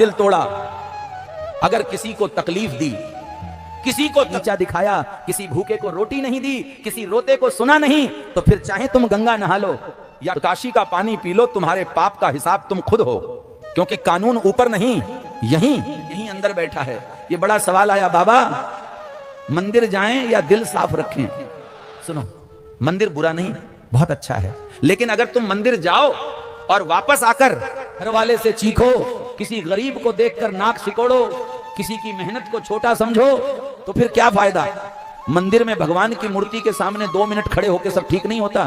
दिल तोड़ा, अगर किसी को तकलीफ दी, किसी को नीचा दिखाया, किसी भूखे को रोटी नहीं दी, किसी रोते को सुना नहीं, तो फिर चाहे तुम गंगा नहा लो या काशी का पानी पी लो, तुम्हारे पाप का हिसाब तुम खुद हो, क्योंकि कानून ऊपर नहीं, यहीं अंदर बैठा है। ये बड़ा सवाल आया, बाबा मंदिर जाएं या दिल साफ रखें? सुनो, मंदिर बुरा नहीं, बहुत अच्छा है, लेकिन अगर तुम मंदिर जाओ और वापस आकर घर वाले से चीखो, किसी गरीब को देखकर नाक सिकोड़ो, किसी की मेहनत को छोटा समझो, तो फिर क्या फायदा? मंदिर में भगवान की मूर्ति के सामने 2 मिनट खड़े होकर सब ठीक नहीं होता।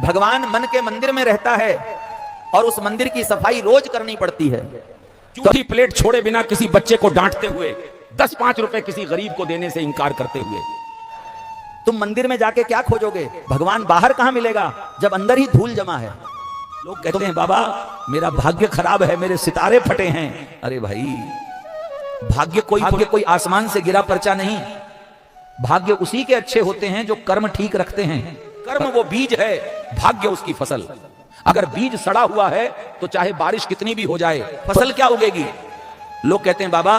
भगवान मन के मंदिर में रहता है और उस मंदिर की सफाई रोज करनी पड़ती है। चौथी प्लेट छोड़े बिना किसी बच्चे को डांटते हुए, 10-5 रुपए किसी गरीब को देने से इंकार करते हुए, तुम मंदिर में जाके क्या खोजोगे? भगवान बाहर कहां मिलेगा जब अंदर ही धूल जमा है। लोग कहते हैं, बाबा मेरा भाग्य खराब है, मेरे सितारे फटे हैं। अरे भाई, भाग्य कोई आसमान से गिरा पर्चा नहीं। भाग्य उसी के अच्छे होते हैं जो कर्म ठीक रखते हैं। कर्म वो बीज है, भाग्य उसकी फसल। अगर बीज सड़ा हुआ है तो चाहे बारिश कितनी भी हो जाए, फसल क्या उगेगी? लोग कहते हैं, बाबा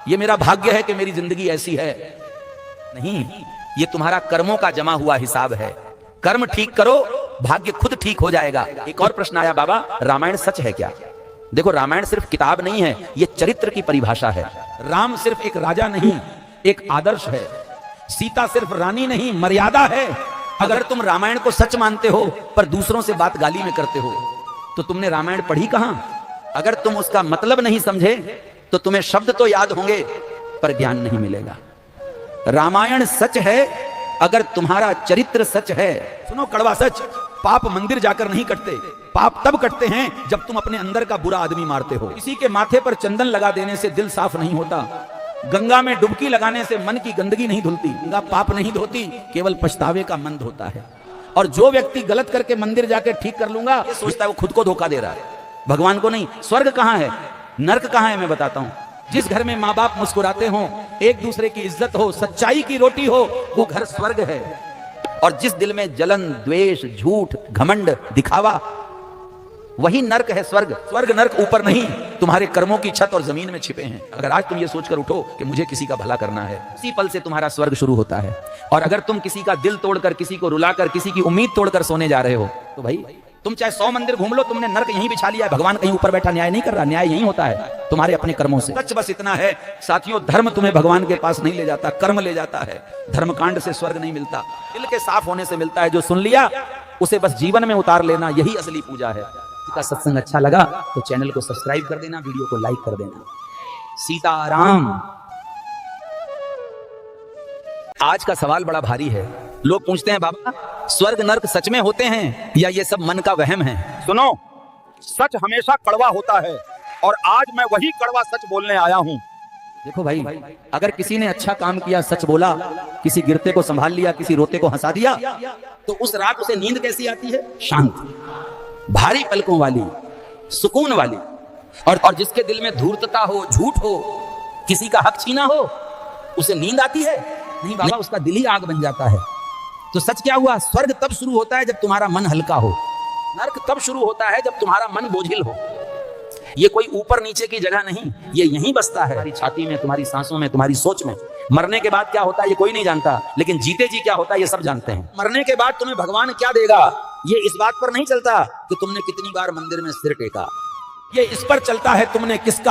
ये मेरा भाग्य है कि मेरी जिंदगी ऐसी है। नहीं, ये तुम्हारा कर्मों का जमा हुआ हिसाब है। कर्म ठीक करो, भाग्य खुद ठीक हो जाएगा। एक और प्रश्न आया, बाबा रामायण सच है क्या? देखो, रामायण सिर्फ किताब नहीं है, ये चरित्र की परिभाषा है। राम सिर्फ एक राजा नहीं, एक आदर्श है। सीता सिर्फ रानी नहीं, मर्यादा है। अगर तुम रामायण को सच मानते हो पर दूसरों से बात गाली में करते हो, तो तुमने रामायण पढ़ी कहां? अगर तुम उसका मतलब नहीं समझे तो तुम्हें शब्द तो याद होंगे पर ज्ञान नहीं मिलेगा। रामायण सच है अगर तुम्हारा चरित्र सच है। सुनो कड़वा सच, पाप मंदिर जाकर नहीं कटते, पाप तब कटते हैं जब तुम अपने अंदर का बुरा आदमी मारते हो। किसी के माथे पर चंदन लगा देने से दिल साफ नहीं होता। गंगा में डुबकी लगाने से मन की गंदगी नहीं धुलती। गंगा पाप नहीं धोती, केवल पछतावे का मन धोता है। और जो व्यक्ति गलत करके मंदिर जाके ठीक कर लूंगा, ये सोचता है वो खुद को धोखा दे रहा है, भगवान को नहीं। स्वर्ग कहां है, नर्क कहां है, मैं बताता हूं। जिस घर में माँ बाप मुस्कुराते हो, एक दूसरे की इज्जत हो, सच्चाई की रोटी हो, वो घर स्वर्ग है। और जिस दिल में जलन, द्वेष, झूठ, घमंड, दिखावा, वही नर्क है। स्वर्ग नर्क ऊपर नहीं, तुम्हारे कर्मों की छत और जमीन में छिपे हैं। अगर आज तुम ये सोचकर उठो कि मुझे किसी का भला करना है, उसी पल से तुम्हारा स्वर्ग शुरू होता है। और अगर तुम किसी का दिल तोड़कर, किसी को रुलाकर, किसी की उम्मीद तोड़कर सोने जा रहे हो, तो भाई तुम चाहे 100 मंदिर घूम लो, तुमने नर्क यहीं बिछा लिया है। भगवान कहीं ऊपर बैठा न्याय नहीं कर रहा, न्याय यहीं होता है तुम्हारे अपने कर्मों से। सच बस इतना है साथियों, धर्म तुम्हें भगवान के पास नहीं ले जाता, कर्म ले जाता है। धर्मकांड से स्वर्ग नहीं मिलता, दिल के साफ होने से मिलता है। जो सुन लिया उसे बस जीवन में उतार लेना, यही असली पूजा है। का सत्संग अच्छा लगा तो चैनल को सब्सक्राइब कर देना, वीडियो को लाइक कर देना। सीताराम। आज का सवाल बड़ा भारी है। लोग पूछते हैं, बाबा स्वर्ग नर्क सच में होते हैं या ये सब मन का वहम है? सुनो, सच हमेशा कड़वा होता है और आज मैं वही कड़वा सच बोलने आया हूं। देखो भाई, अगर किसी ने अच्छा काम किया, सच बोला, किसी गिरते को संभाल लिया, किसी रोते को हंसा दिया, तो उस रात उसे नींद कैसी आती है? शांत, भारी पलकों वाली, सुकून वाली। और जिसके दिल में धूर्तता हो, झूठ हो, किसी का हक छीना हो, उसे नींद आती है? नहीं बाबा, उसका दिल ही आग बन जाता है। तो सच क्या हुआ? स्वर्ग तब शुरू होता है जब तुम्हारा मन हल्का हो, नर्क तब शुरू होता है जब तुम्हारा मन बोझिल हो। ये कोई ऊपर नीचे की जगह नहीं, ये यहीं बसता है, तुम्हारी छाती में, तुम्हारी सांसों में, तुम्हारी सोच में। मरने के बाद क्या होता है ये कोई नहीं जानता, लेकिन जीते जी क्या होता है ये सब जानते हैं। मरने के बाद तुम्हें भगवान क्या देगा, ये इस बात पर नहीं चलता कि तुमने कितनी बार मंदिर में सिर टेका, ये इस पर चलता है तुमने किसका